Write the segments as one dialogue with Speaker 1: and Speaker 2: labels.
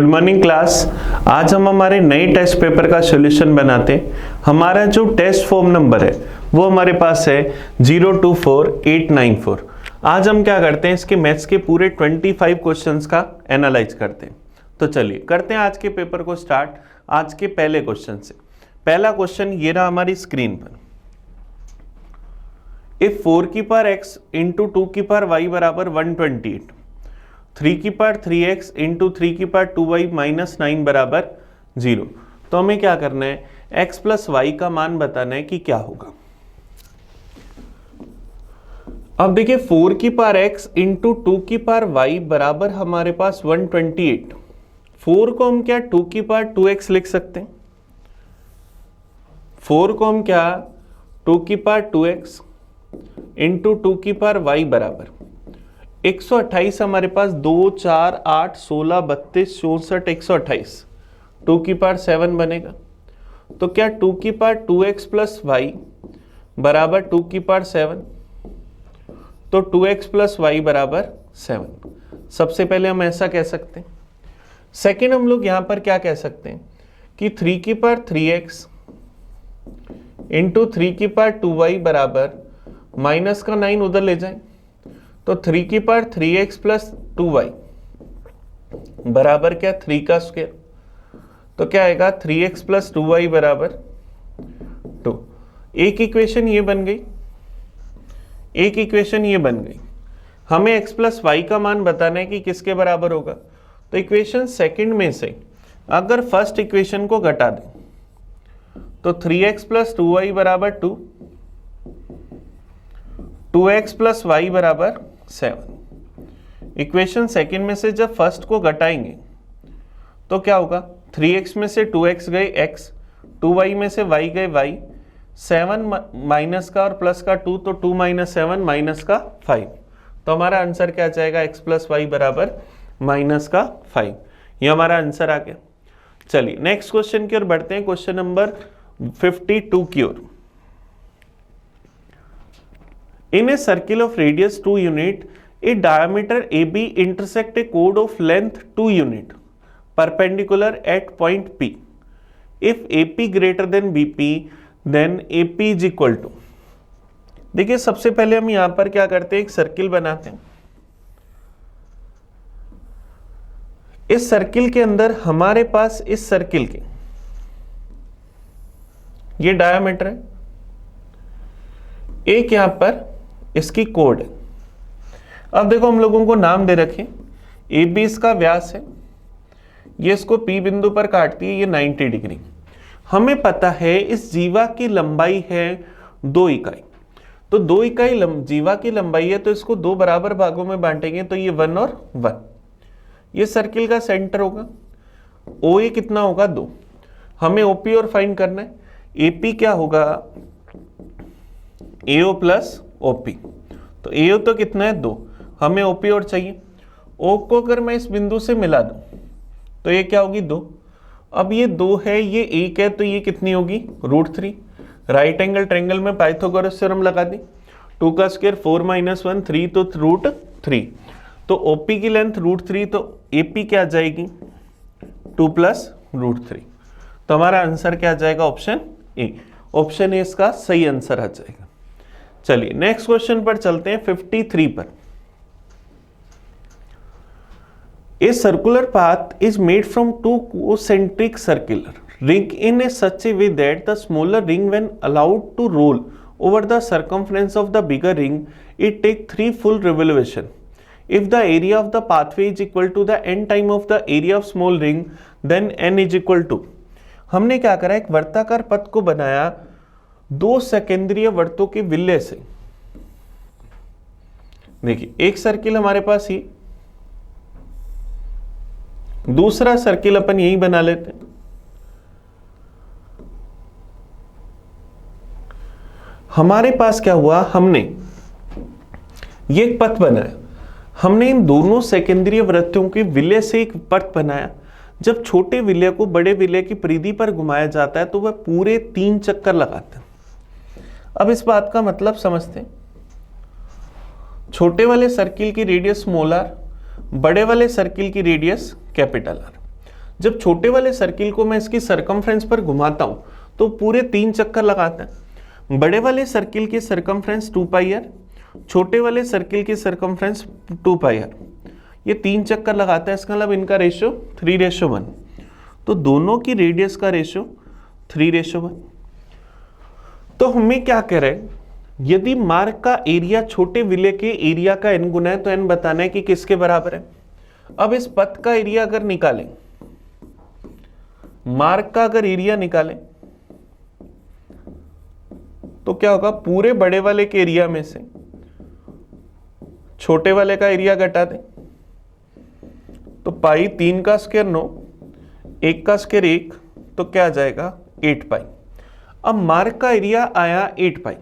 Speaker 1: Good morning class. आज हम हमारे नए टेस्ट पेपर का सॉल्यूशन बनाते हैं। हमारा जो टेस्ट फॉर्म नंबर है वो हमारे पास है 024894। आज हम क्या करते हैं, इसके मैथ्स के पूरे 25 क्वेश्चंस का एनालाइज करते हैं। तो चलिए करते हैं आज के पेपर को स्टार्ट। आज के पहले क्वेश्चन से। पहला क्वेश्चन ये रहा हमारी स्क्रीन पर। इफ 4 की पावर x इंटू 2 की पावर y बराबर 128, 3 की पावर 3x इंटू 3 की पावर 2y माइनस 9 बराबर 0, तो हमें क्या करना है, x प्लस वाई का मान बताना है कि क्या होगा। अब देखिए 4 की पावर x इंटू 2 की पावर y बराबर हमारे पास 128। 4 को हम क्या 2 की पावर 2x लिख सकते हैं। 4 को हम क्या 2 की पावर 2x इंटू 2 की पावर y बराबर 128। हमारे पास 2 4 8 16 32 64 128, 2 की पावर 7 बनेगा। तो क्या 2 की पावर 2x प्लस वाई बराबर 2 की पावर 7, तो 2x प्लस वाई बराबर 7। सबसे पहले हम ऐसा कह सकते हैं। सेकेंड हम लोग यहां पर क्या कह सकते हैं कि 3 की पावर 3x इंटू 3 की पावर 2y बराबर माइनस का 9 उधर ले जाएं, तो 3 की पावर 3x प्लस 2y बराबर क्या 3 का स्क्वायर, तो क्या आएगा 3x प्लस 2y बराबर 2। एक इक्वेशन ये बन गई, एक इक्वेशन ये बन गई। हमें x प्लस वाई का मान बताना है कि किसके बराबर होगा। तो इक्वेशन सेकंड में से अगर फर्स्ट इक्वेशन को घटा दें तो 3x प्लस 2y बराबर 2, 2x प्लस वाई बराबर 7। इक्वेशन सेकंड में से जब फर्स्ट को घटाएंगे तो क्या होगा, 3x में से 2x गए x, 2y में से y गए y, 7 माइनस का और प्लस का 2, तो 2 माइनस 7 माइनस का 5। तो हमारा आंसर क्या जाएगा, x प्लस वाई बराबर माइनस का 5। ये हमारा आंसर आ गया। चलिए नेक्स्ट क्वेश्चन की ओर बढ़ते हैं, क्वेश्चन नंबर 52 की ओर। In a circle of radius 2 unit, a diameter AB intersect a chord of length 2 unit perpendicular at point P. If AP greater than BP, then AP is equal to। देखिए सबसे पहले हम यहां पर क्या करते हैं, एक सर्किल बनाते हैं। इस सर्किल के अंदर हमारे पास इस सर्किल के ये डायामीटर है, एक यहां पर इसकी कोड है। अब देखो हम लोगों को नाम दे रखे, ए बी इसका व्यास है, ये इसको पी बिंदु पर काटती है, ये 90 डिग्री। हमें पता है इस जीवा की लंबाई है 2 इकाई, तो 2 इकाई जीवा की लंबाई है, तो इसको 2 बराबर भागों में बांटेंगे, तो ये 1 और 1। ये सर्किल का सेंटर होगा। ओ ए कितना होगा 2। हमें ओपी और फाइंड करना है। एपी क्या होगा, एओ प्लस ओपी। तो एओ तो कितना है 2, हमें ओपी और चाहिए। ओ को अगर मैं इस बिंदु से मिला दूं तो ये क्या होगी 2। अब ये 2 है, ये 1 है, तो ये कितनी होगी √3। राइट एंगल ट्रायंगल में पाइथागोरस थ्योरम लगा दी। 2 का स्क्वायर 4 माइनस 1 3, तो √3। तो ओपी की लेंथ √3, तो एपी क्या आ जाएगी 2 प्लस √3। तो हमारा आंसर क्या आ जाएगा, ऑप्शन ए। ऑप्शन ए इसका सही आंसर आ जाएगा। चलिए नेक्स्ट क्वेश्चन पर चलते हैं, 53 पर। A circular path is made from 2 concentric circular ring in a such a way that the smaller ring when allowed to roll over the circumference of the bigger ring, it take 3 full revolution. If the area of the pathway is equal to the n time of the area of small ring, then n is equal to। हमने क्या करा, एक वर्ताकार पथ को बनाया 2 सेकेंद्रीय वर्तों के विलय से। देखिए एक सर्किल हमारे पास ही, दूसरा सर्किल अपन यही बना लेते हैं। हमारे पास क्या हुआ, हमने ये एक पथ बनाया, हमने इन दोनों सेकेंद्रीय वृत्तों के विलय से एक पथ बनाया। जब छोटे विलय को बड़े विलय की परिधि पर घुमाया जाता है तो वह पूरे 3 चक्कर लगाते हैं। अब इस बात का मतलब समझते हैं। छोटे वाले सर्किल की रेडियस स्मॉल आर, बड़े वाले सर्किल की रेडियस कैपिटल आर। जब छोटे वाले सर्किल को मैं इसकी सरकमफ्रेंस पर घुमाता हूं तो पूरे 3 चक्कर लगाता है। बड़े वाले सर्किल की सरकमफ्रेंस 2 पाई आर, छोटे वाले सर्किल की सरकमफ्रेंस 2 पाई आर, ये 3 चक्कर लगाता है। इसका मतलब इनका रेशियो 3:1, तो दोनों की रेडियस का रेशियो 3:1। तो हमें क्या कह रहे हैं, यदि मार्ग का एरिया छोटे विले के एरिया का n गुना है तो n बताना है कि किसके बराबर है। अब इस पथ का एरिया अगर निकालें, मार्ग का अगर एरिया निकालें तो क्या होगा, पूरे बड़े वाले के एरिया में से छोटे वाले का एरिया घटा दें तो पाई 3 का स्क्वायर 9, 1 का स्क्वायर 1, तो क्या आ जाएगा 8 पाई। अब मार्ग का एरिया आया 8 पाई,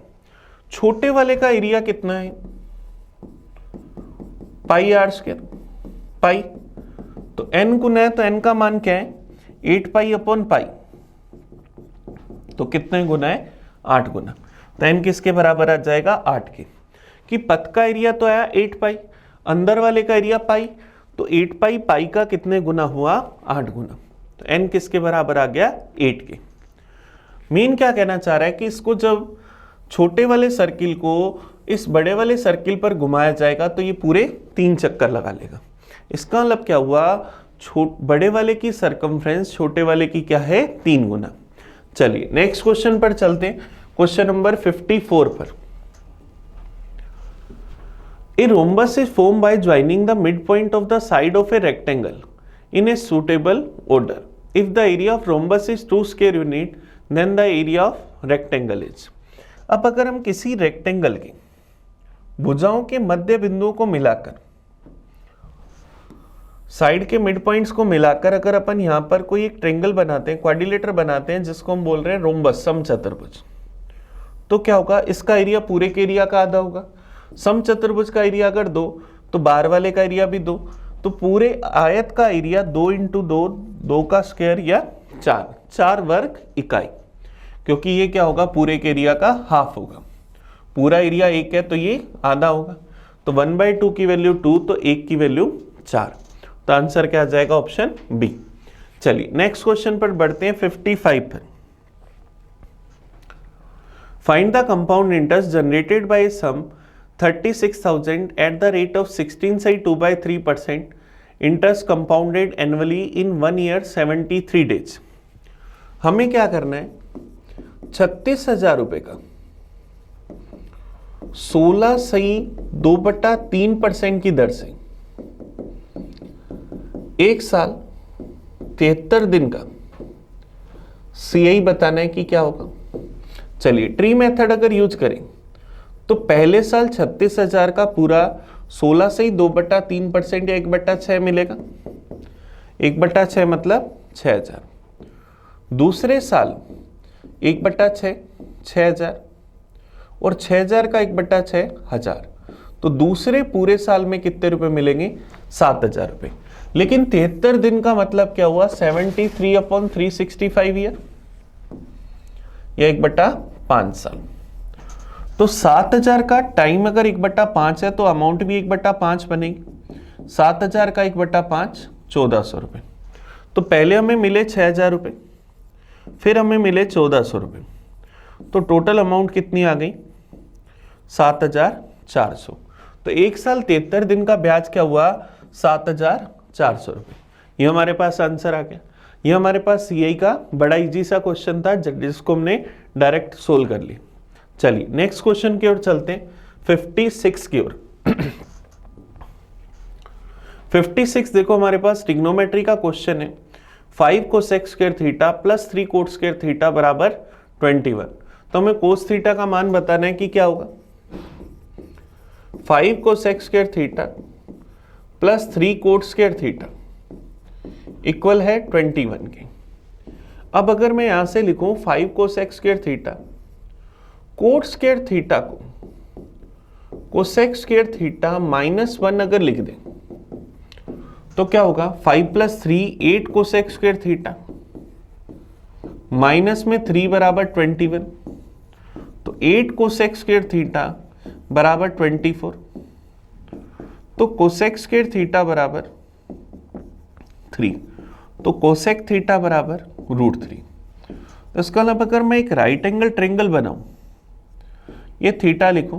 Speaker 1: छोटे वाले का एरिया कितना है, पाई आर स्क्वायर पाई, तो n गुना है तो n का मान क्या है 8 पाई अपॉन पाई, तो कितने गुना है 8 गुना, तो n किसके बराबर आ जाएगा 8 के। कि पथ का एरिया तो आया 8 पाई, अंदर वाले का एरिया पाई, तो 8 पाई पाई का कितने गुना हुआ 8 गुना, तो n किसके बराबर आ गया 8 के। मीन क्या कहना चाह रहा है कि इसको जब छोटे वाले सर्किल को इस बड़े वाले सर्किल पर घुमाया जाएगा तो ये पूरे 3 चक्कर लगा लेगा। इसका मतलब क्या हुआ, बड़े वाले की सरकमफ्रेंस छोटे वाले की क्या है 3 गुना। चलिए नेक्स्ट क्वेश्चन पर चलते हैं, क्वेश्चन नंबर 54 पर। A rhombus is formed by joining the midpoint of the side of a rectangle in a suitable order. If the area of rhombus is 2 square unit, then the area of rectangle is। अब अगर हम किसी rectangle की भुजाओं के मध्य बिंदुओं को मिलाकर, साइड के मिड पॉइंट्स को मिलाकर अगर अपन यहां पर कोई एक ट्रेंगल बनाते हैं, क्वाड्रिलेटर बनाते हैं, जिसको हम बोल रहे हैं रोम्बस, समचतुर्भुज, तो क्या होगा, इसका एरिया पूरे के एरिया का आधा होगा। समचतुर्भुज का एरिया अगर 2 तो बाहर वाले का एरिया भी 2, तो पूरे आयत का एरिया 2 × 2, 2 का स्क्वायर या 4 वर्ग इकाई, क्योंकि ये क्या होगा पूरे के एरिया का हाफ होगा। पूरा एरिया 1 है तो ये आधा होगा, तो 1/2 की वैल्यू 2, तो 1 की वैल्यू 4, तो आंसर क्या आ जाएगा ऑप्शन बी। चलिए नेक्स्ट क्वेश्चन पर बढ़ते हैं 55 पर। Find the compound interest generated by sum 36,000 at the rate of 16 say 2/3%, interest compounded annually in 1 year 73 days। हमें क्या करना है, 36,000 रुपए का 16 सही 2/3% की दर से 1 साल 73 दिन का CI बताना है कि क्या होगा। चलिए ट्री मेथड अगर यूज करें तो पहले साल 36,000 का पूरा 16 से ही 2/3% या 1/6 मिलेगा, 1/6 मतलब 6,000। दूसरे साल 1/6 6,000 और 6,000 का 1/6 1,000, तो दूसरे पूरे साल में कितने रुपए मिलेंगे 7,000 रुपए। लेकिन 73 दिन का मतलब क्या हुआ 73/365 ईयर या 1/5 साल। तो 7,000 का टाइम अगर 1/5 है तो अमाउंट भी 1/5 बनेगी। 7,000 का 1/5 1,400 रुपए। तो पहले हमें मिले 6,000 रुपए, फिर हमें मिले 1,400 रुपए, तो टोटल अमाउंट कितनी आ गई 7,400। तो 1 साल 73 दिन का ब्याज क्या हुआ 7,400 रुपए। ये हमारे पास आंसर आ गया। ये हमारे पास CI का बड़ा इजी सा क्वेश्चन था जिसको हमने डायरेक्ट सोल्व कर लिया। चलिए नेक्स्ट क्वेश्चन की ओर चलते हैं 56 की ओर। 56 देखो हमारे पास ट्रिग्नोमेट्री का क्वेश्चन है। 5 cosec square theta plus 3 cot square theta बराबर 21। तो हमें cos थीटा का मान बताना है कि क्या होगा। 5 cosec square theta plus 3 cot square theta equal है 21 के। अब अगर मैं यहां से लिखूं 5 cosec square theta, coat square theta को कोसेक स्क्वायर थीटा -1 अगर लिख दें तो क्या होगा 5 + 3 8 कोसेक स्क्वायर थीटा, माइनस में 3 बराबर 21, तो 8 कोसेक स्क्वायर थीटा बराबर 24, तो कोसेक स्क्वायर थीटा बराबर 3। तो कोसेक थीटा बराबर √3। तो इसका मतलब अगर मैं एक राइट एंगल ट्रायंगल बनाऊं, ये थीटा लिखूं,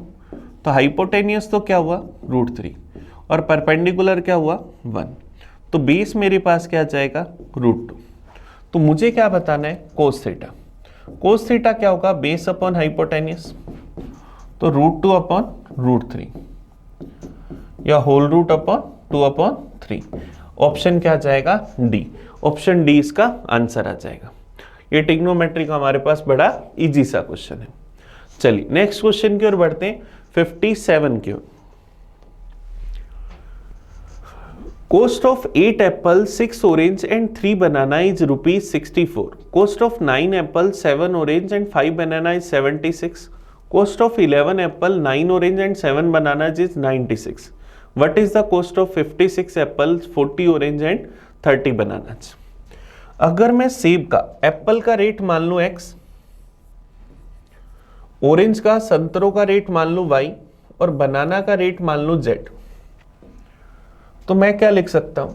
Speaker 1: तो हाइपोटेनियस तो क्या हुआ √3 और परपेंडिकुलर क्या हुआ 1, तो बेस मेरे पास क्या आ जाएगा √2। तो मुझे क्या बताना है कोस थीटा। कोस थीटा क्या होगा बेस अपॉन हाइपोटेनियस, तो √2 अपॉन √3 या होल रूट अपॉन 2/3। ऑप्शन क्या आ जाएगा डी, ऑप्शन डी इसका आंसर आ जाएगा। ये ट्रिग्नोमेट्री का हमारे पास बड़ा इजी सा क्वेश्चन है। चलिए नेक्स्ट क्वेश्चन की ओर बढ़ते हैं, 57 की ओर। Cost of 8 apple, 6 orange and 3 banana is ₹64. Cost of 9 apple, 7 orange and 5 banana is 76. Cost of 11 apple, 9 orange and 7 bananas is 96. What is the cost of 56 apples, 40 orange and 30 bananas? अगर मैं सेब का Apple का rate मान लूं x, orange का संतरों का rate मान लूं y और बनाना का रेट मान लूं z, तो मैं क्या लिख सकता हूं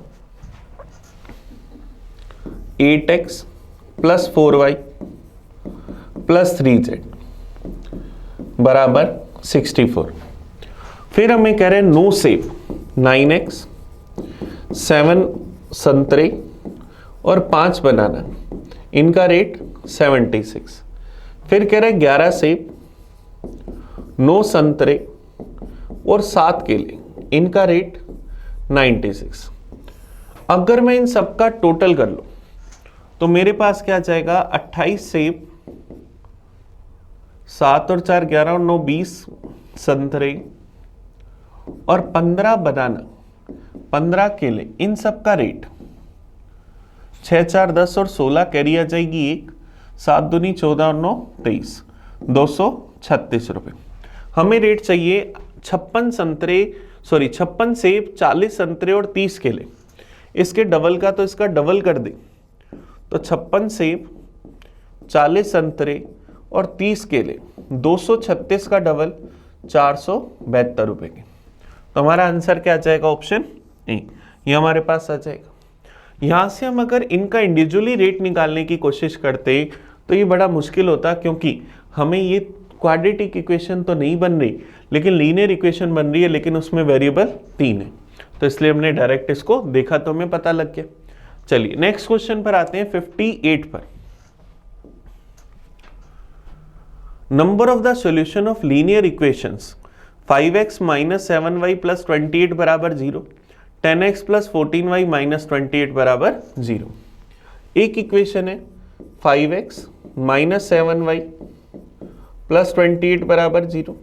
Speaker 1: 8x plus 4y plus 3z बराबर 64। फिर हमें कह रहे हैं नो सेब, 9x 7 संतरे और 5 बनाना, इनका रेट 76। फिर कह रहे हैं 11 सेब, 9 संतरे और 7 केले, इनका रेट 96। अगर मैं इन सबका टोटल कर लूं तो मेरे पास क्या जाएगा 28 सेब, 7 और 4 11 और 9 20 संतरे और 15 बनाना, 15 केले, इन सब का रेट 6 4 10 और 16 कैरी आ जाएगी 1, 7 दूनी 14 और 9 23, 236 रुपए। हमें रेट चाहिए 56 सेब, 40 संतरे और 30 केले, इसके डबल का, तो इसका डबल कर दे तो 56 सेब, 40 संतरे और 30 केले, 236 का डबल 472 रुपए के। तो हमारा आंसर क्या आ जाएगा ऑप्शन ए, ये हमारे पास आ जाएगा। यहां से हम अगर इनका इंडिविजुअली रेट निकालने की कोशिश करते तो ये बड़ा मुश्किल होता, क्योंकि हमें ये क्वाड्रेटिक इक्वेशन तो नहीं बन रही लेकिन लीनियर इक्वेशन बन रही है, लेकिन उसमें वेरिएबल 3 है, तो इसलिए हमने डायरेक्ट इसको देखा तो हमें पता लग गया। चलिए नेक्स्ट क्वेश्चन पर आते हैं 58 पर। Number of the solution of linear equations 5x minus 7y plus 28 बराबर 0, 10x प्लस 14y माइनस 28 बराबर 0। एक इक्वेशन है 5x माइनस 7y प्लस 28 बराबर 0,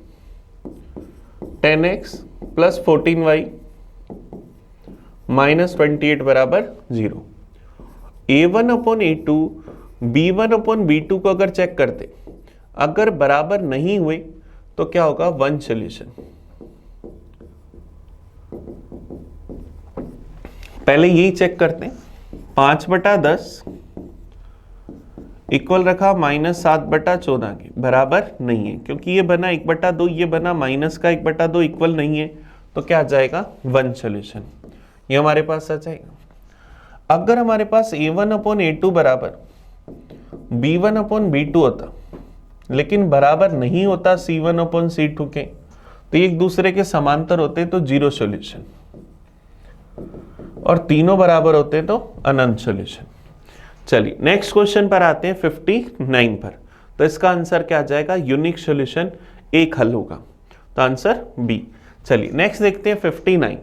Speaker 1: 10x प्लस 14y माइनस 28 बराबर 0। a1 upon a2, b1 upon b2 को अगर चेक करते, अगर बराबर नहीं हुए तो क्या होगा 1 सॉल्यूशन। पहले यही चेक करते हैं, 5/10 इक्वल रखा -7/14 के, बराबर नहीं है क्योंकि ये बना 1/2, ये बना माइनस का 1/2, इक्वल नहीं है, तो क्या आ जाएगा 1 सॉल्यूशन, ये हमारे पास आ जाएगा। अगर हमारे पास a1 अपॉन a2 बराबर b1 अपॉन b2 होता, लेकिन बराबर नहीं होता c1 अपॉन c2 के, तो ये एक दूसरे के समांतर होते तो 0 सॉल्यूशन, और तीनों बराबर होते तो अनंत सॉल्यूशन। चलिए नेक्स्ट क्वेश्चन पर आते हैं 59 पर। तो इसका आंसर क्या आ जाएगा यूनिक सॉल्यूशन, एक हल होगा, तो आंसर बी। चलिए नेक्स्ट देखते हैं 59।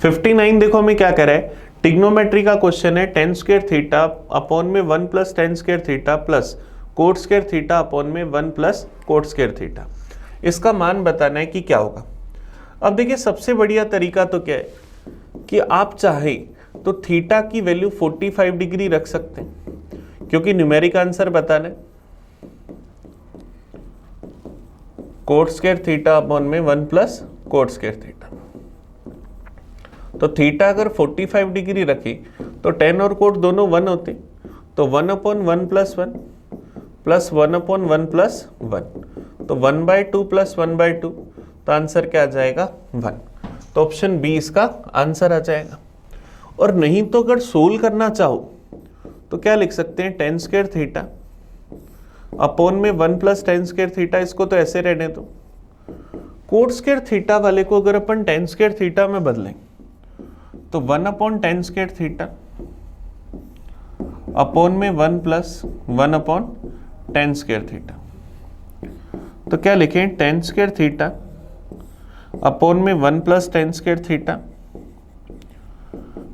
Speaker 1: 59 देखो हमें क्या कह रहा है, ट्रिग्नोमेट्री का क्वेश्चन है, tan स्क्वायर थीटा अपॉन में 1 plus tan square theta plus coat square theta upon में 1 प्लस कोट स्क्वायर थीटा। इसका मान बताना है कि क्या होगा। अब देखिए सबसे बढ़िया तरीका तो क्या है कि आप चाहे तो थीटा की वैल्यू 45 डिग्री रख सकते हैं, क्योंकि न्यूमेरिक आंसर बताना है। कोट स्क्वायर थीटा अपॉन में 1 प्लस कोट स्क्वायर थीटा, तो थीटा अगर 45 डिग्री रखे तो tan और कोट दोनों 1 होते, तो 1/1 प्लस 1 प्लस 1/1 प्लस 1, तो 1/2 प्लस 1/2, तो आंसर क्या आ जाएगा 1। तो ऑप्शन बी इसका आंसर आ जाएगा। और नहीं तो अगर सोल्व करना चाहो तो क्या लिख सकते हैं, टेन स्क्वायर थीटा अपॉन में 1 प्लस टेन स्क्वायर थीटा, इसको तो ऐसे रहने दो। कोट स्क्वायर थीटा वाले को अगर अपन टेन स्क्वायर थीटा में बदलें तो 1 upon ten square theta upon में 1 plus 1 upon ten square theta, तो क्या लिखें, टेन स्क्वायर थीटा अपॉन में 1 plus ten square theta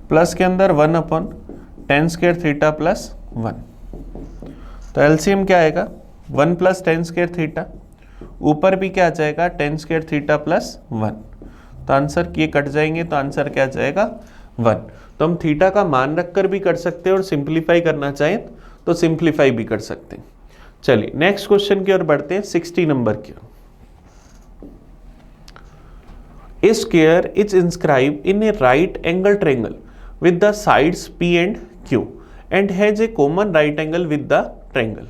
Speaker 1: plus के अंदर 1 upon ten square theta plus 1। तो एलसीएम क्या आएगा, 1 प्लस टेन स्क्वायर थीटा, ऊपर भी क्या आ जाएगा, टेन स्क्वायर थीटा प्लस 1। तो आंसर ये कट जाएंगे, तो आंसर क्या आ जाएगा, 1। तो हम थीटा का मान रखकर भी कर सकते हैं और सिंप्लीफाई करना चाहें तो सिंप्लीफाई भी कर सकते हैं। चलिए नेक्स्ट क्वेश्चन की ओर बढ़ते हैं, 60 नंबर की। A square is inscribed in a right angle triangle with the sides P and Q and has a common right angle with the triangle.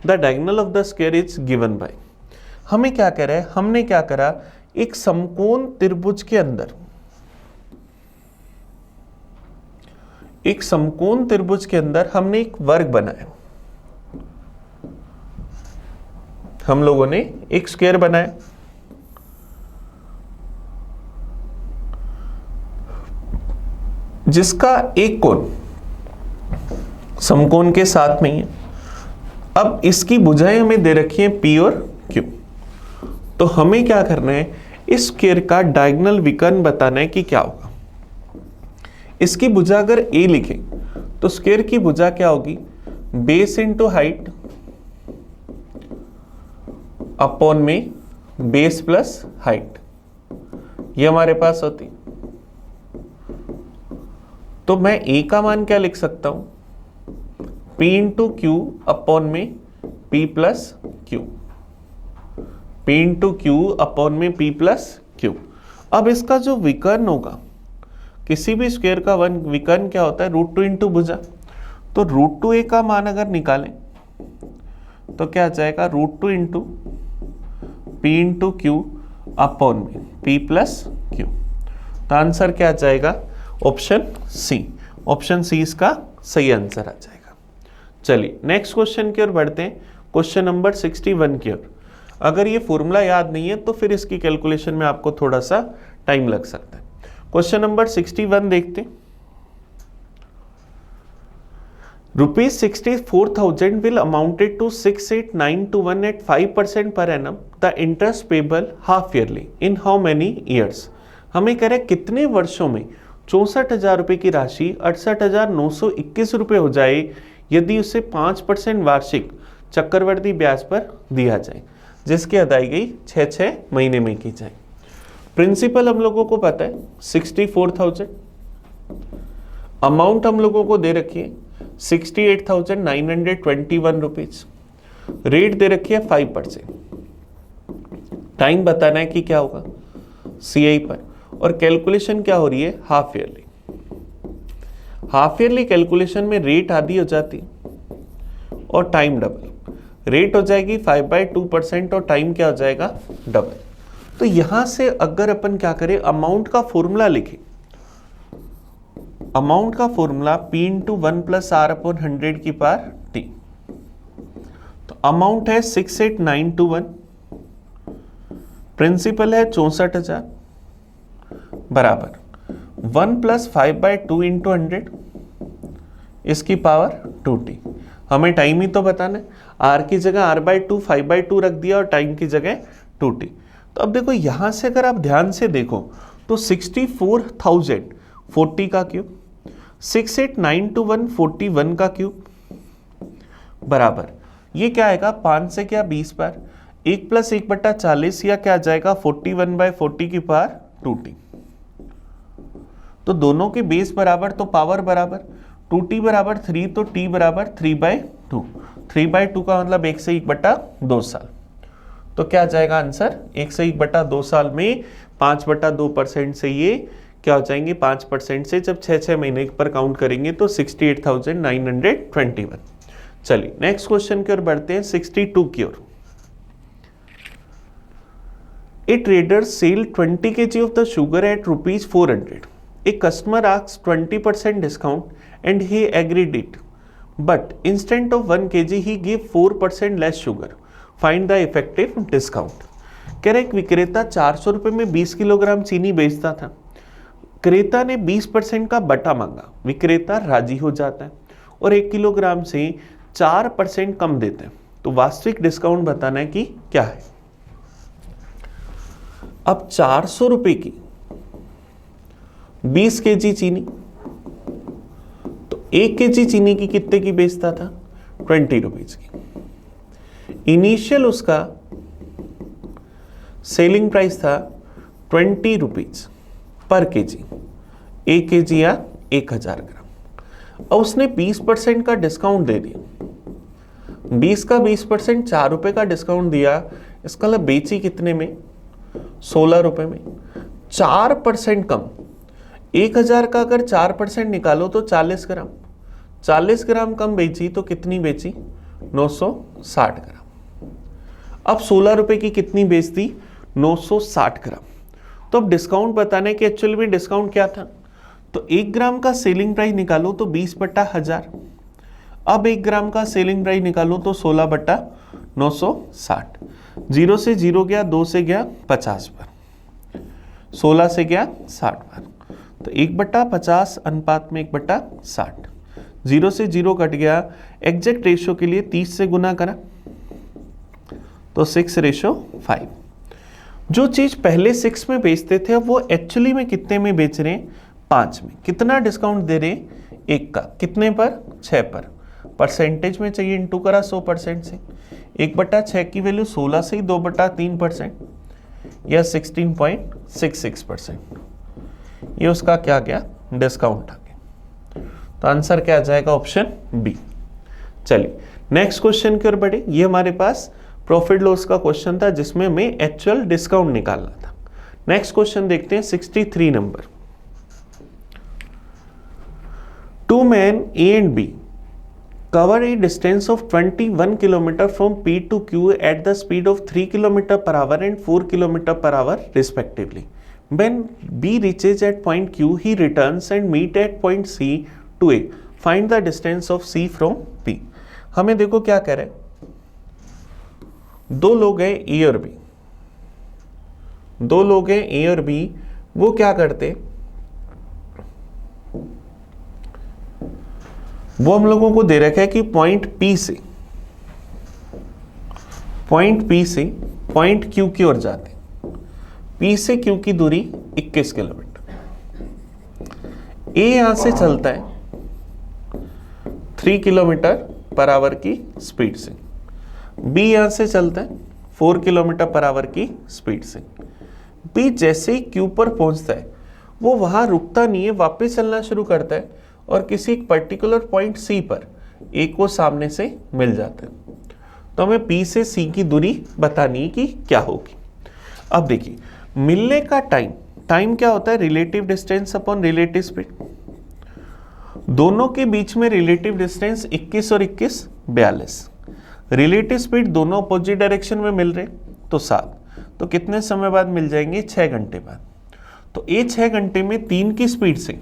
Speaker 1: The diagonal of the square is given by. हमें क्या कह रहा है, हमने क्या करा, एक समकोण त्रिभुज के अंदर, एक समकोण त्रिभुज के अंदर हमने एक वर्ग बनाया। हम लोगों ने एक स्क्वायर बनाया जिसका एक कोण समकोण के साथ में ही है। अब इसकी भुजाएं हमें दे रखी हैं P और Q, तो हमें क्या करना है, इस स्क्वायर का डायगोनल विकर्ण बताना है कि क्या होगा। इसकी भुजा अगर A लिखें तो स्क्वायर की भुजा क्या होगी, बेस इंटू हाइट अपॉन में बेस प्लस हाइट, ये हमारे पास होती। तो मैं A का मान क्या लिख सकता हूं, P इंटू क्यू अपॉन में P plus Q, P into Q upon में P प्लस क्यू। अब इसका जो विकर्ण होगा, किसी भी स्क्वायर का विकर्ण क्या होता है, √2 इंटू भुजा। तो √2A का मान अगर निकालें तो क्या आ जाएगा, √2 into P into Q upon में P प्लस क्यू। तो आंसर क्या आ जाएगा, ऑप्शन सी। ऑप्शन सी इसका सही आंसर आ जाएगा। चलिए नेक्स्ट क्वेश्चन की ओर बढ़ते हैं, क्वेश्चन नंबर 61 की ओर। अगर ये फॉर्मूला याद नहीं है तो फिर इसकी कैलकुलेशन में आपको थोड़ा सा टाइम लग सकता है। क्वेश्चन नंबर 61 देखते हैं। ₹64,000 will amounted to 68,921 at 5% per annum. The interest payable half yearly in how many years? हमें कह रहे कितने वर्षों में 64,000 रुपये की राशि 68,921 रुपये हो जाए यदि उसे 5% वार्षिक चक्रवर्ती ब्याज पर दिया जाए, जिसकी अदायगी 6 महीने में की जाए। प्रिंसिपल हम लोगों को पता है 64,000, अमाउंट हम लोगों को दे रखी है 68,921 रुपीज, रेट दे रखी है 5%, टाइम बताना है कि क्या होगा CI पर, और कैलकुलेशन क्या हो रही है, half yearly. Half yearly calculation में रेट आधी हो जाती और टाइम डबल। रेट हो जाएगी 5/2% और टाइम क्या हो जाएगा, डबल। तो यहां से अगर अपन क्या करें, अमाउंट का फॉर्मूला लिखें। अमाउंट का formula P into 1 plus R upon 100 की पावर T। तो अमाउंट है 68,921, प्रिंसिपल है 64,000 बराबर 1 प्लस 5/2 इंटू 100, इसकी पावर 2T। हमें टाइम ही तो बताना है, R की जगह R/2 5/2 रख दिया और टाइम की जगह 2T। तो अब देखो यहां से अगर आप ध्यान से देखो तो 64,000 40 का क्यूब, 68,921 41 का क्यूब बराबर, ये क्या आएगा 5 से क्या 20 बार, 1 प्लस 1/40 या क्या आ जाएगा 41/40 की पावर 2T। तो दोनों के बेस बराबर तो पावर बराबर, 2T बराबर 3 तो T बराबर 3/2। 3/2 का मतलब 1 से 1/2 साल। तो क्या आ जाएगा आंसर, 1 से 1/2 साल में 5/2% से ये क्या हो जाएंगे, 5% से जब 6 महीने पर काउंट करेंगे तो 68,921। चलिए नेक्स्ट क्वेश्चन की ओर बढ़ते हैं, 62 की ओर। A trader sell 20 kg of the sugar at ₹400 a customer asks 20% discount and he agreed it, but instant of 1 kg he give 4% less sugar, find the effective discount. कह रहे एक विक्रेता 400 रुपये में 20 किलोग्राम चीनी बेचता था, क्रेता ने 20% का बटा मांगा, विक्रेता राजी हो जाता है और 1 किलोग्राम से 4% कम देते हैं, तो वास्तविक डिस्काउंट बताना है कि क्या है। अब 400 रुपए की 20 kg चीनी, तो 1 kg चीनी की कितने की बेचता था, 20 रुपीज की। इनिशियल उसका सेलिंग प्राइस था 20 रुपीज पर केजी, 1 kg या 1000 ग्राम। अब उसने 20% का डिस्काउंट दे दिया, 20 का 20% 4 रुपए का डिस्काउंट दिया, इसका मतलब बेची कितने में, 16 रुपए में। 4% कम, 1000 का अगर 4% निकालो तो 40 ग्राम, 40 ग्राम कम बेची तो कितनी बेची, 960 ग्राम। अब 16 रुपए की कितनी बेचती, 960 ग्राम। तो अब डिस्काउंट बताने कि एक्चुअली में डिस्काउंट क्या था, तो 1 ग्राम का सेलिंग प्राइस निकालो तो 20/1000। अब 1 ग्राम का सेलिंग प्राइस निकालो तो 16/960। 0 से 0 गया, 2 से गया 50 पर, 16 से गया 60 पर, तो 1/50 अनुपात में 1/60। 0 से 0 कट गया, एग्जैक्ट रेशो के लिए 30 से गुना करा तो 6:5। जो चीज पहले 6 में बेचते थे वो एक्चुअली में कितने में बेच रहे हैं, 5 में। कितना डिस्काउंट दे रहे हैं, 1 का, कितने पर, 6 पर। परसेंटेज में चाहिए, इंटू करा 100% से, 1/6 की वैल्यू 16 से ही 2/3% या 16.66%। ये उसका क्या गया, डिस्काउंट आ गया। तो आंसर क्या आ जाएगा, ऑप्शन बी। चलिए नेक्स्ट क्वेश्चन की ओर बढ़े। ये हमारे पास प्रॉफिट लॉस का क्वेश्चन था जिसमें हमें एक्चुअल डिस्काउंट निकालना था। नेक्स्ट क्वेश्चन देखते हैं 63 number. 2 men A and B cover a distance of 21 km from P to Q at the speed of 3 km/h and 4 km/h respectively. When B reaches at point Q, he returns and meet at point C to A. Find the distance of C from P. हमें देखो क्या कह रहे हैं, दो लोग हैं ए और बी, दो लोग हैं ए और बी, वो क्या करते, वो हम लोगों को दे रखा है कि पॉइंट पी से पॉइंट क्यू की ओर जाते हैं। पी से क्यू की दूरी 21 किलोमीटर। ए यहां से चलता है 3 km/h की स्पीड से, बी यहां से चलता है 4 km/h की स्पीड से। बी जैसे ही क्यू पर पहुंचता है वो वहां रुकता नहीं है, वापस चलना शुरू करता है और किसी एक पर्टिकुलर पॉइंट सी पर ए को सामने से मिल जाता है। तो हमें पी से सी की दूरी बतानी है कि क्या होगी। अब देखिए मिलने का टाइम क्या होता है, relative distance upon relative speed. दोनों के बीच में रिलेटिव डिस्टेंस 21 और 21 42। रिलेटिव स्पीड दोनों अपोजिट डायरेक्शन में मिल रहे तो 7, तो कितने समय बाद मिल जाएंगे, 6 घंटे बाद। तो ये 6 घंटे में 3 की स्पीड से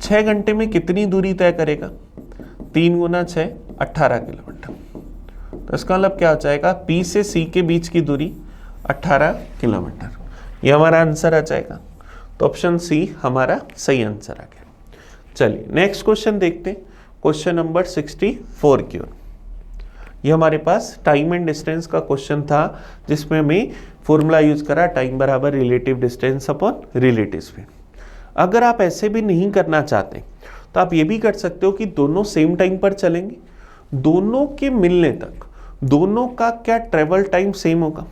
Speaker 1: 6 घंटे में कितनी दूरी तय करेगा, 3 × 6 18 किलोमीटर। तो इसका मतलब क्या हो जाएगा, पी से सी के बीच की दूरी 18 किलोमीटर। ये हमारा आंसर आ जाएगा। तो ऑप्शन सी हमारा सही आंसर आ गया। चलिए नेक्स्ट क्वेश्चन देखते हैं, क्वेश्चन नंबर 64 की ओर। ये हमारे पास टाइम एंड डिस्टेंस का क्वेश्चन था जिसमें हमें फॉर्मूला यूज करा, टाइम बराबर relative distance upon relative speed. अगर आप ऐसे भी नहीं करना चाहते तो आप ये भी कर सकते हो कि दोनों सेम टाइम पर चलेंगे, दोनों के मिलने तक दोनों का क्या ट्रेवल टाइम सेम होगा।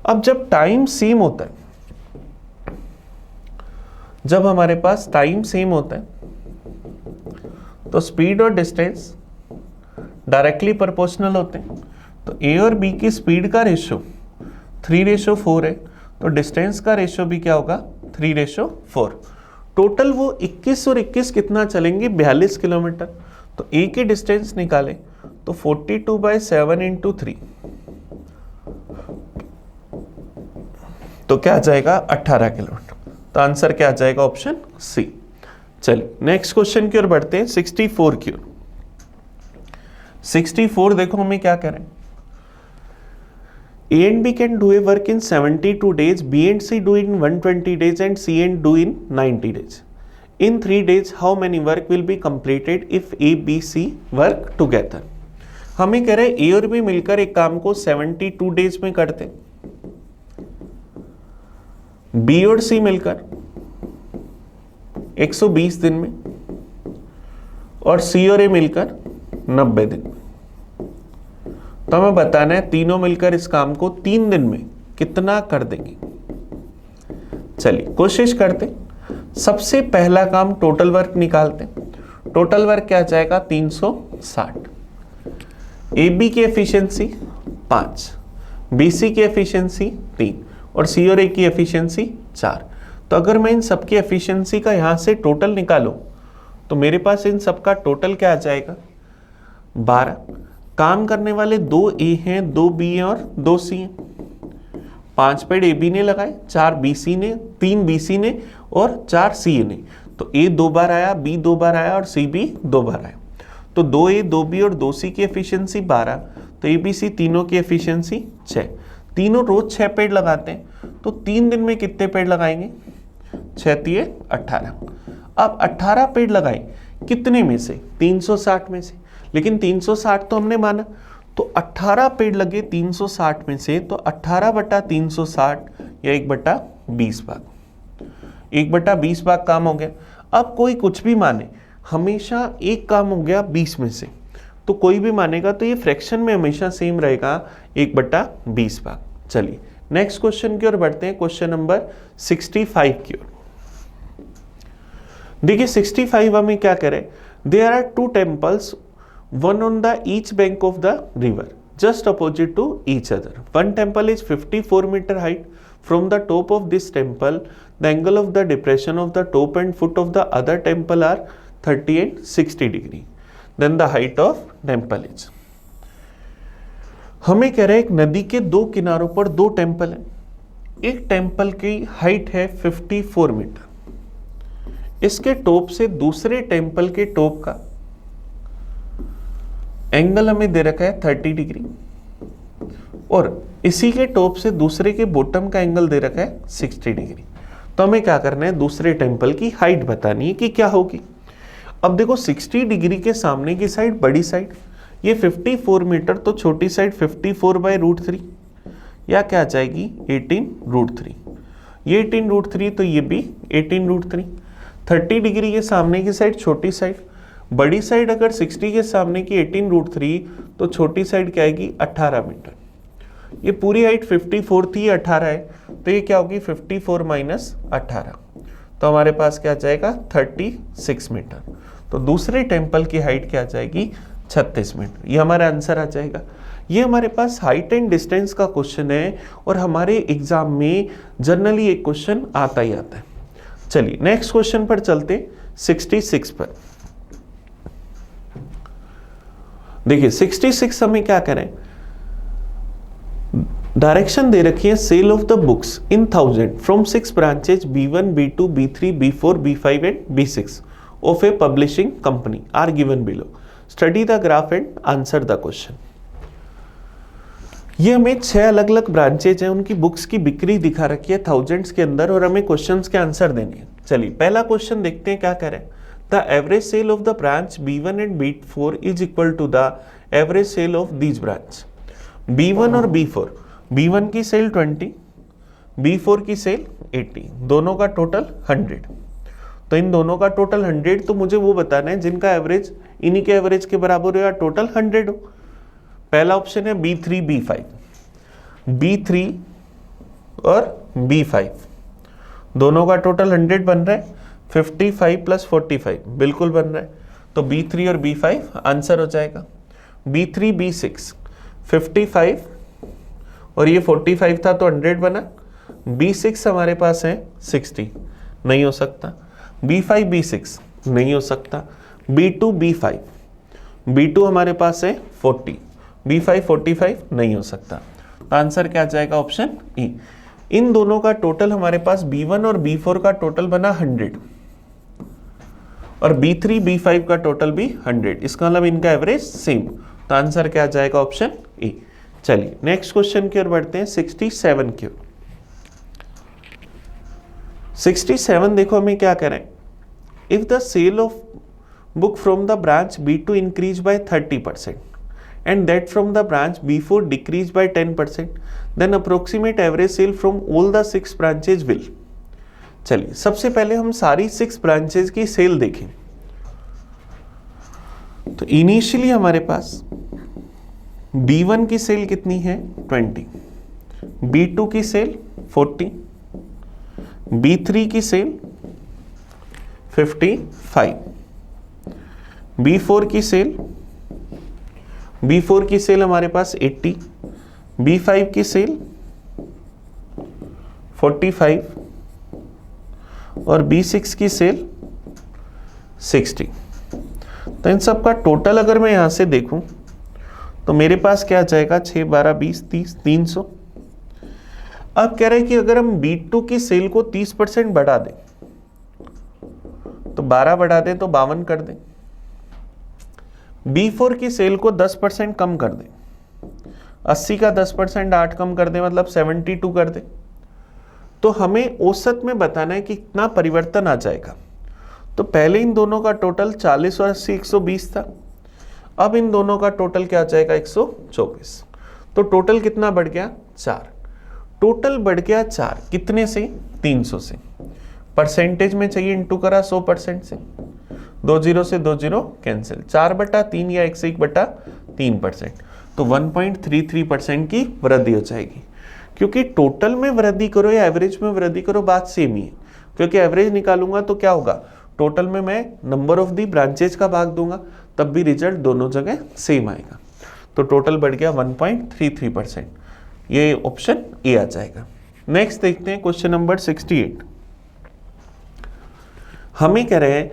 Speaker 1: अब जब टाइम सेम होता है, जब हमारे पास टाइम सेम होता है तो स्पीड और डिस्टेंस डायरेक्टली प्रोपोर्शनल होते हैं। तो ए और बी की स्पीड का रेशो 3:4 है, तो डिस्टेंस का रेशो भी क्या होगा, 3:4। टोटल वो 21 और 21 कितना चलेंगे, 42 किलोमीटर। तो ए की डिस्टेंस निकाले तो 42/7 × 3, तो क्या आ जाएगा 18 किलोमीटर। तो आंसर क्या आ जाएगा, ऑप्शन सी। चलिए नेक्स्ट क्वेश्चन की ओर बढ़ते हैं, 64 की ओर। 64 देखो हमें क्या करें, A and B can do a work in 72 days, B and C do in 120 days and C and do in 90 days. In 3 days, how many work will be completed if A, B, C work together? हमें कह रहे A और B मिलकर एक काम को 72 days में करते, B और C मिलकर 120 दिन में, और C और A मिलकर 90 दिन में। तो हमें बताना है तीनों मिलकर इस काम को 3 दिन में कितना कर देंगे। चलिए कोशिश करते, सबसे पहला काम टोटल वर्क निकालते। टोटल वर्क क्या जाएगा 360। ए बी की एफिशिएंसी 5, बी सी की एफिशिएंसी 3 और सी और ए की एफिशिएंसी 4। तो अगर मैं इन सबकी एफिशिएंसी का यहां से टोटल निकालूं तो मेरे पास इन सबका टोटल क्या आ जाएगा 12। काम करने वाले 2 ए हैं, 2 बी हैं और 2 सी हैं। 5 पेड़ ए बी ने लगाए, 4 बी सी ने, 3 बी सी ने और 4 सी ने। तो ए 2 बार आया, बी 2 बार आया और सी भी 2 बार आया। तो 2 ए 2 बी और 2 सी की एफिशिएंसी 12, तो ए बी सी तीनों की एफिशिएंसी 6। तीनों रोज 6 पेड़ लगाते हैं, तो 3 दिन में कितने पेड़ लगाएंगे 6 तिये 18। अब 18 पेड़ लगाए कितने में से 360 में से, लेकिन 360 तो हमने माना, तो 18 पेड़ लगे 360 में से, तो 18/360 या 1/20 भाग, 1/20 भाग काम हो गया। अब कोई कुछ भी माने, हमेशा एक काम हो गया 20 में से, तो कोई भी मानेगा तो ये फ्रैक्शन में हमेशा सेम रहेगा 1/20 भाग। चलिए नेक्स्ट क्वेश्चन की ओर बढ़ते हैं, क्वेश्चन नंबर 65 की ओर। देखिए 65 हमें क्या करें, there are 2 temples, one on the each bank of the river just opposite to each other. One temple is 54 meter height. From the top of this temple, the angle of the depression of the top and foot of the other temple are 30 and 60 degree. Then the height of temple is. हमें कह रहे हैं एक नदी के 2 किनारों पर 2 temple हैं। एक टेम्पल की हाइट है 54 मीटर। इसके टॉप से दूसरे टेम्पल के टॉप का एंगल हमें दे रखा है 30 डिग्री, और इसी के टॉप से दूसरे के बॉटम का एंगल दे रखा है 60 डिग्री। तो हमें क्या करना है, दूसरे टेम्पल की हाइट बतानी है कि क्या होगी। अब देखो 60 डिग्री के सामने की साइड बड़ी साइड, ये 54 मीटर, तो छोटी साइड 54/√3 या क्या आ जाएगी 18√3। ये 18√3 तो ये भी 18√3। 30 डिग्री के सामने की साइड छोटी साइड, बड़ी साइड अगर 60 के सामने की 18√3 तो छोटी साइड क्या आएगी 18 मीटर। ये पूरी हाइट 54 थी, 18 है, तो ये क्या होगी 54 माइनस 18, तो हमारे पास क्या आ जाएगा 36 मीटर। तो दूसरे टेम्पल की हाइट क्या आ जाएगी 36 मीटर। ये हमारा आंसर आ जाएगा। ये हमारे पास हाइट एंड डिस्टेंस का क्वेश्चन है और हमारे एग्जाम में जनरली एक क्वेश्चन आता ही आता है। चलिए नेक्स्ट क्वेश्चन पर चलते, 66 पर। देखिए 66 हमें क्या करें, डायरेक्शन दे रखी है sale of the books in 1000 from 6 branches B1, B2, B3, B4, B5 and B6 of a publishing company are given below. Study the graph and answer the question. ये हमें 6 अलग अलग ब्रांचेज हैं, उनकी बुक्स की बिक्री दिखा रखी है थाउजेंड्स के अंदर, और हमें क्वेश्चंस के आंसर देने हैं। चलिए पहला क्वेश्चन देखते हैं क्या करें। The average sale of the branch B1 and B4 is equal to the average sale of these branch. B1 और B4, B1 की सेल 20, B4 की सेल 80, दोनों का टोटल 100। तो इन दोनों का टोटल 100, तो मुझे वो बताना है जिनका एवरेज इन्हीं के एवरेज के बराबर हो या टोटल 100 हो। पहला ऑप्शन है B3 B5, B3 और B5 दोनों का टोटल 100 बन रहा है, 55 + 45 बिल्कुल बन रहा है, तो B3 और B5 आंसर हो जाएगा। B3 B6 55 और ये 45 था तो 100 बना, B6 हमारे पास है 60, नहीं हो सकता। B5 B6 नहीं हो सकता। B2 B5, B2 हमारे पास है 40, B5 45 नहीं हो सकता। तो आंसर क्या जाएगा ऑप्शन ई। इन दोनों का टोटल हमारे पास B1 और B4 का टोटल बना 100, और B3 B5 का टोटल भी 100, इसका मतलब इनका एवरेज सेम। तो आंसर क्या आ जाएगा? Option A. चलिए नेक्स्ट क्वेश्चन की ओर बढ़ते हैं, 67 की ओर। 67 देखो हमें क्या करें, if the sale of book from the branch B2 increase by 30% and that from the branch B4 decrease by 10%, then approximate average sale from all the 6 branches will। चलिए सबसे पहले हम सारी 6 ब्रांचेज की सेल देखें। तो इनिशियली हमारे पास B1 की सेल कितनी है? 20, B2 की सेल 40, B3 की सेल 55, B4 की सेल हमारे पास 80, B5 की सेल 45 और B6 की सेल 60। तो इन सब का टोटल अगर मैं यहां से देखूं तो मेरे पास क्या जाएगा? 6 12 20 30 300। अब कह रहे हैं कि अगर हम B2 की सेल को 30% बढ़ा दें तो 12 बढ़ा दें तो 52 कर दें, B4 की सेल को 10% कम कर दें, 80 का 10% 8 कम कर दें मतलब 72 कर दें, तो हमें औसत में बताना है कि कितना परिवर्तन आ जाएगा। तो पहले इन दोनों का टोटल 40 और 80 120 था, अब इन दोनों का टोटल क्या आ जाएगा? 124। तो टोटल कितना बढ़ गया? 4। टोटल बढ़ गया 4 कितने से? 300 से। परसेंटेज में चाहिए, इंटू करा 100% से, 2 0 से 2 0 कैंसिल, 4/3 या 1/3%। तो 1.33% की वृद्धि हो जाएगी। क्योंकि टोटल में वृद्धि करो या एवरेज में वृद्धि करो बात सेम ही है, क्योंकि एवरेज निकालूंगा तो क्या होगा? टोटल में मैं नंबर ऑफ दी ब्रांचेज का भाग दूंगा तब भी रिजल्ट दोनों जगह सेम आएगा। तो टोटल बढ़ गया 1.33%, ये ऑप्शन ए आ जाएगा। नेक्स्ट देखते हैं क्वेश्चन नंबर 68। हमें कह रहे हैं,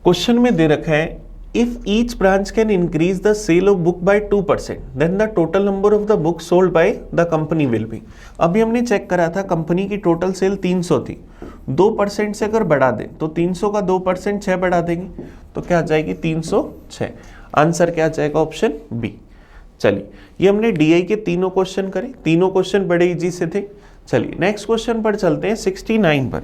Speaker 1: क्वेश्चन में दे रखा है if each branch can increase the sale of book by 2% then the total number of the book sold by the company will be. अभी हमने चेक करा था कंपनी की टोटल सेल 300 थी, 2% से अगर बढ़ा दें तो 300 का 2% 6 बढ़ा देंगे तो क्या आ जाएगी? 306। आंसर क्या आ जाएगा? Option B. चलिए ये हमने DI के तीनों क्वेश्चन करे, तीनों क्वेश्चन बड़े इजी से थे। चलिए नेक्स्ट क्वेश्चन पर चलते हैं, 69 पर।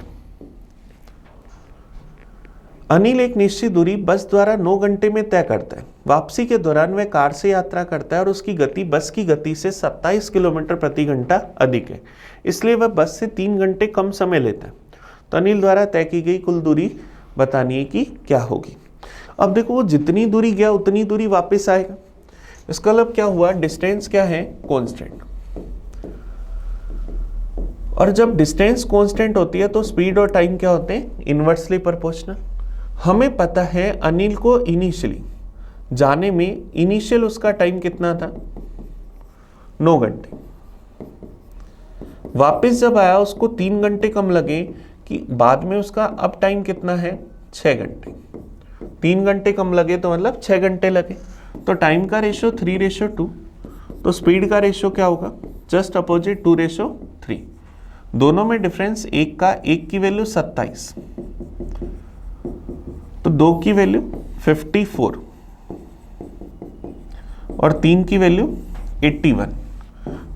Speaker 1: अनिल एक निश्चित दूरी बस द्वारा 9 घंटे में तय करता है। वापसी के दौरान वह कार से यात्रा करता है और उसकी गति बस की गति से 27 किलोमीटर प्रति घंटा अधिक है, इसलिए वह बस से 3 घंटे कम समय लेता है। तो अनिल द्वारा तय की गई कुल दूरी बतानी है कि क्या होगी। अब देखो वो जितनी दूरी गया उतनी दूरी वापस आएगा, इसका मतलब क्या हुआ? डिस्टेंस क्या है? कांस्टेंट। और जब डिस्टेंस कांस्टेंट होती है तो स्पीड और टाइम क्या होते हैं? Inversely proportional. हमें पता है अनिल को इनिशियली जाने में इनिशियल उसका टाइम कितना था? 9 घंटे। वापस जब आया उसको 3 घंटे कम लगे कि बाद में उसका अब टाइम कितना है? 6 घंटे। 3 घंटे कम लगे तो मतलब 6 घंटे लगे। तो टाइम का रेशियो 3:2, तो स्पीड का रेशियो क्या होगा? Just opposite 2:3। दोनों में डिफरेंस 1 का, 1 की वैल्यू 27 तो 2 की वैल्यू 54 और 3 की वैल्यू 81।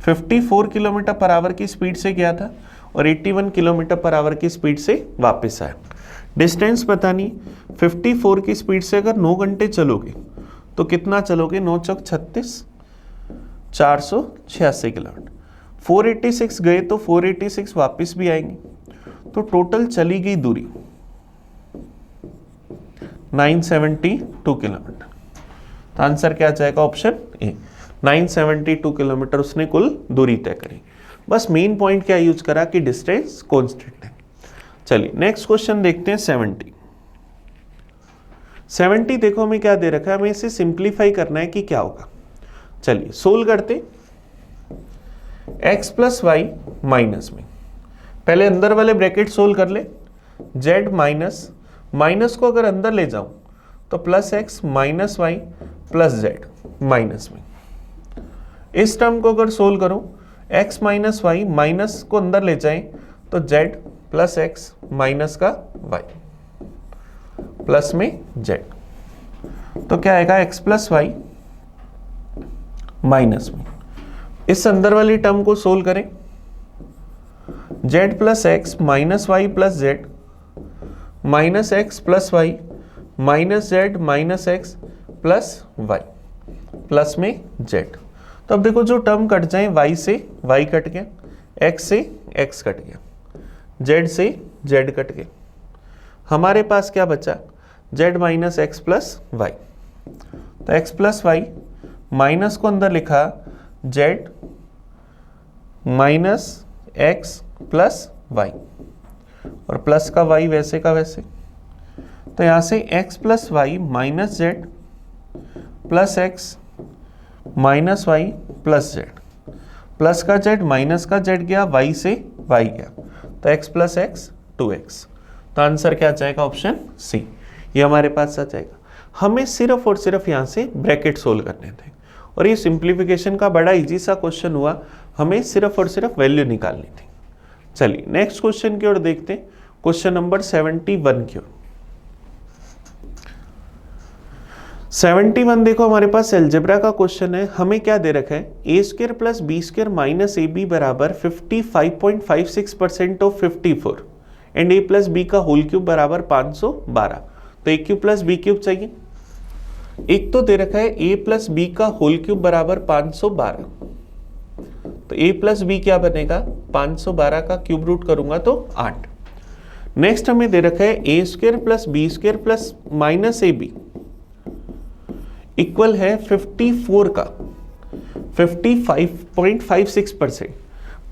Speaker 1: 54 किलोमीटर पर आवर की स्पीड से गया था और 81 किलोमीटर पर आवर की स्पीड से वापस आया। डिस्टेंस पता नहीं, 54 की स्पीड से अगर 9 घंटे चलोगे तो कितना चलोगे? 9 चौक 36, 486 किलोमीटर। 486 गए तो 486 वापस भी आएंगे, तो टोटल चली गई दूरी 972 किलोमीटर। तो आंसर क्या जाएगा? ऑप्शन ए, 972 किलोमीटर उसने कुल दूरी तय करी। बस मेन पॉइंट क्या यूज करा कि डिस्टेंस कांस्टेंट है। चलिए नेक्स्ट क्वेश्चन देखते हैं, 70 देखो हमें क्या दे रखा है, हमें इसे सिंप्लीफाई करना है कि क्या होगा। चलिए सोल्व करते। x प्लस वाई माइनस में, पहले अंदर वाले ब्रैकेट सोल्व कर ले। z माइनस, माइनस को अगर अंदर ले जाऊं तो plus x minus y plus z minus में। इस टर्म को अगर सोल्व करूं, x माइनस वाई, माइनस को अंदर ले जाएं तो z प्लस x माइनस का y। प्लस में जेड, तो क्या आएगा एक्स प्लस वाई माइनस में, इस अंदर वाली टर्म को सोल्व करें, z plus x minus y plus z minus x plus y minus z minus x plus y plus में जेड। तो अब देखो जो टर्म कट जाए, y से y कट गया, x से x कट गया, z से z कट गया, हमारे पास क्या बचा, z minus x plus y. तो x प्लस वाई माइनस को अंदर लिखा z minus x plus y और प्लस का y वैसे का वैसे। तो यहां से x plus y minus z plus x minus y plus z, plus का जेड माइनस का जेड गया, y से y गया, तो x प्लस एक्स 2x। तो आंसर क्या आ जाएगा, ऑप्शन सी, ये हमारे पास आ जाएगा। हमें सिर्फ और सिर्फ यहाँ से ब्रैकेट सोल्व करने थे और ये सिंप्लीफिकेशन का बड़ा इजी सा क्वेश्चन हुआ, हमें सिर्फ और सिर्फ वैल्यू निकालनी थी। चलिए नेक्स्ट क्वेश्चन की ओर देखते हैं, क्वेश्चन नंबर 71 की ओर। 71 देखो हमारे पास एलजेब्रा का क्वेश्चन है, हमें क्या दे रखा है, A square plus B square minus A B बराबर 55.56% of 54 and A plus B का होल क्यूब बराबर 512। तो A cube plus B cube चाहिए, एक तो दे रखा है ए प्लस बी का होल क्यूब बराबर 512, तो ए प्लस बी क्या बनेगा, 512 का क्यूब रूट करूंगा तो 8। नेक्स्ट हमें दे रखा है A square plus B square plus minus A B equal है 54 का 55.56%,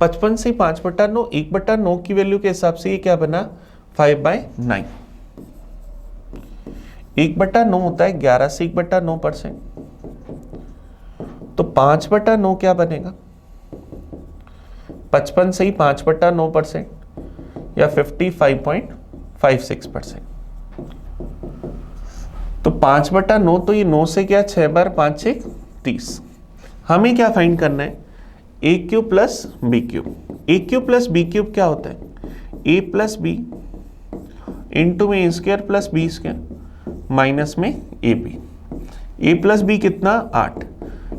Speaker 1: 55 से 5/9, 1/9 की वैल्यू के हिसाब से ये क्या बना 5/9, 1/9 होता है 11 से 1/9%, तो 5/9 क्या बनेगा, 55 से ही 5/9% या 55.56%। तो 5/9, तो ये 9 से क्या 6 बार 5 6 30। हमें क्या फाइंड करना है, A cube plus B cube. A cube plus B cube क्या होता है, ए प्लस बी इंटू में A square plus B square minus में A B. A plus B कितना 8,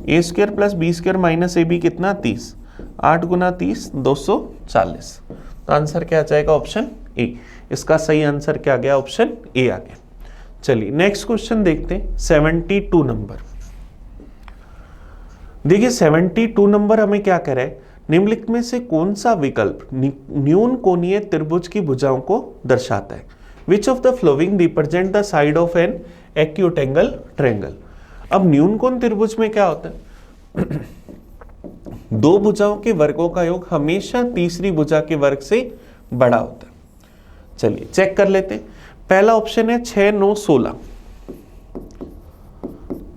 Speaker 1: A square plus B square minus A B कितना 30, 8 गुना 30 240। तो answer क्या आ जाएगा, ऑप्शन ए। इसका सही आंसर क्या आ गया, ऑप्शन ए आ गया। चलिए नेक्स्ट क्वेश्चन देखते हैं, 72 नंबर। देखिए 72 नंबर हमें क्या कह रहा है, निम्नलिखित में से कौन सा विकल्प न्यून कोणीय त्रिभुज की भुजाओं को दर्शाता है, which of the flowing represent the side of an acute angle triangle. अब न्यून कोण त्रिभुज में क्या होता है, दो भुजाओं के वर्गों का योग हमेशा तीसरी भुजा के वर्ग से बड़ा होता है। चलिए चेक कर लेते हैं। पहला ऑप्शन है 6 9 16,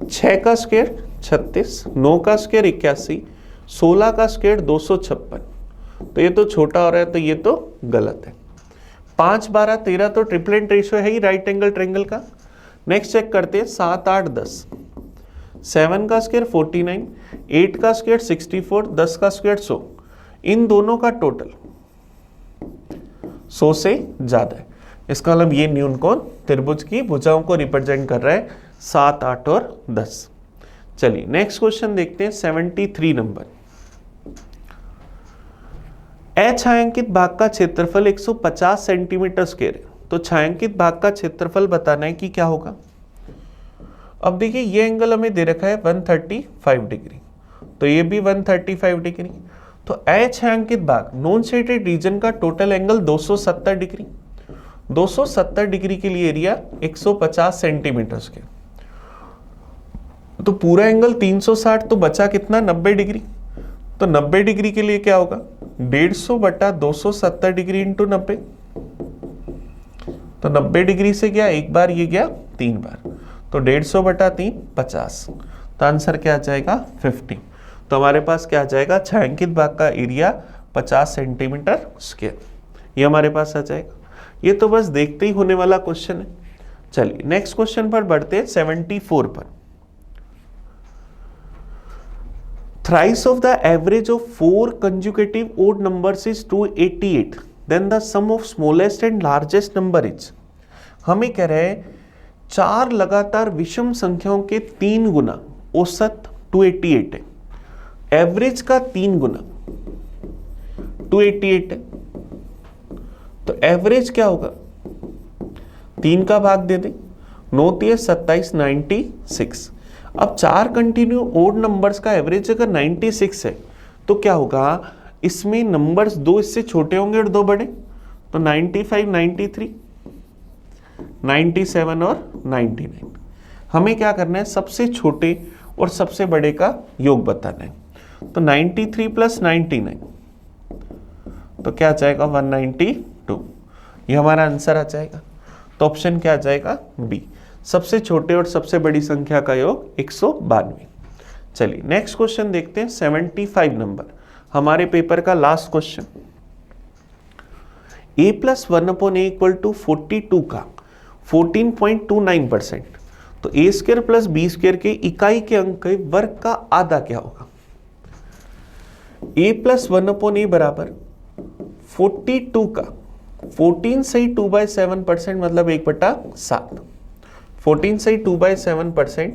Speaker 1: 6 का स्क्वायर 36, 9 का स्क्वायर 81, 16 का स्क्वायर 256। तो ये तो छोटा हो रहा है, तो ये तो गलत है। 5 12 13 तो ट्रिपलेट रेशियो है ही राइट एंगल ट्रायंगल का। नेक्स्ट चेक करते हैं 7 8 10, 7 का स्क्वायर 49, 8 का स्क्वायर 64, 10 का स्क्वायर 100। इन दोनों का टोटल 100 से ज्यादा है, इसका मतलब ये न्यून कोण त्रिभुज की भुजाओं को रिप्रेजेंट कर रहा है 7 8 और 10। चलिए नेक्स्ट क्वेश्चन देखते हैं, 73 नंबर। छायांकित भाग का क्षेत्रफल 150 सेंटीमीटर स्क्वायर है, तो छायांकित भाग का क्षेत्रफल बताना है कि क्या होगा। अब देखिए ये एंगल हमें दे रखा है 135 डिग्री, तो ये भी 135 डिग्री, तो छायांकित भाग नॉन शेडेड रीजन का टोटल एंगल 270 डिग्री। 270 डिग्री के लिए एरिया 150 सेंटीमीटर स्क्वायर, तो पूरा एंगल 360, तो बचा कितना 90 डिग्री। तो 90 डिग्री के लिए क्या होगा, 150 बटा 270 डिग्री इंटू 90। तो 90 डिग्री से गया एक बार, ये गया 3 बार, तो 150 बटा 3 50। तो आंसर क्या आ जाएगा 50। तो हमारे पास क्या आ जाएगा, छायांकित भाग का एरिया 50 सेंटीमीटर स्क्वायर, ये हमारे पास आ जाएगा। ये तो बस देखते ही होने वाला क्वेश्चन है। चलिए नेक्स्ट क्वेश्चन पर बढ़ते हैं, 74 पर। Thrice of the average of 4 consecutive odd numbers is 288, then the sum of smallest and largest number is। हमें कह रहे हैं 4 लगातार विषम संख्याओं के 3 गुना औसत 288 है, एवरेज का 3 गुना 288 है, तो एवरेज क्या होगा, 3 का भाग दे दें, 9 3 27 96। अब 4 कंटिन्यू ओड नंबर्स का एवरेज अगर 96 है तो क्या होगा, इसमें नंबर्स 2 इससे छोटे होंगे और 2 बड़े, तो 95 93 97 और 99। हमें क्या करना है, सबसे छोटे और सबसे बड़े का योग बताना है, तो 93 प्लस 99 तो क्या आ जाएगा 192, ये हमारा आंसर आ जाएगा। तो ऑप्शन क्या आ जाएगा, बी, सबसे छोटे और सबसे बड़ी संख्या का योग 192। चलिए नेक्स्ट क्वेश्चन देखते हैं, 75 नंबर हमारे पेपर का last question. a plus 1/a equal to 42 का 14.29%, तो a square plus B square के इकाई के अंक के वर्ग का आधा क्या होगा। a प्लस 1/a बराबर 42 का 14 से 2/7% मतलब 1/7, 14 से 2/7%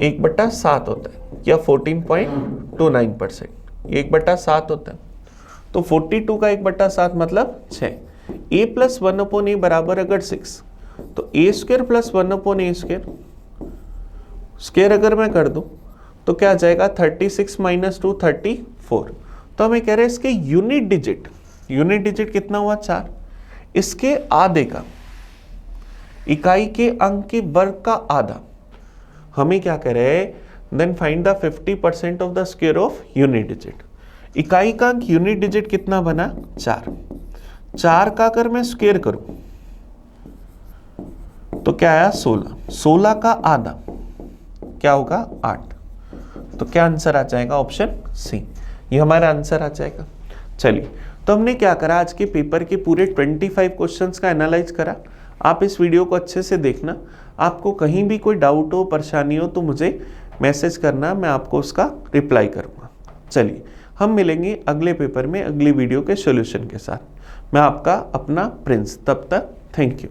Speaker 1: 1/7 होता है, या 14.29% 1/7 होता है, तो 42 का 1/7 मतलब 6। a प्लस 1/a बराबर अगर 6, तो a square plus 1/a square अगर मैं कर दूं तो क्या आ जाएगा, 36 माइनस 2 34। तो हमें कह रहे हैं इसके यूनिट डिजिट कितना हुआ, 4, इसके आधे का, इकाई के अंक के वर्ग का आधा। हमें क्या कह रहे हैं, then find the 50% of the square of unit digit. इकाई का अंक यूनिट डिजिट कितना बना, 4, 4 का अगर मैं स्क्वायर करूं तो क्या आया 16, 16 का आधा क्या होगा 8, तो क्या आंसर आ जाएगा, ऑप्शन सी, ये हमारा आंसर आ जाएगा। चलिए तो हमने क्या करा, आज के पेपर के पूरे 25 क्वेश्चंस का एनालाइज करा। आप इस वीडियो को अच्छे से देखना, आपको कहीं भी कोई डाउट हो, परेशानी हो तो मुझे मैसेज करना, मैं आपको उसका रिप्लाई करूंगा। चलिए हम मिलेंगे अगले पेपर में अगली वीडियो के सॉल्यूशन के साथ। मैं आपका अपना प्रिंस, तब तक थैंक यू।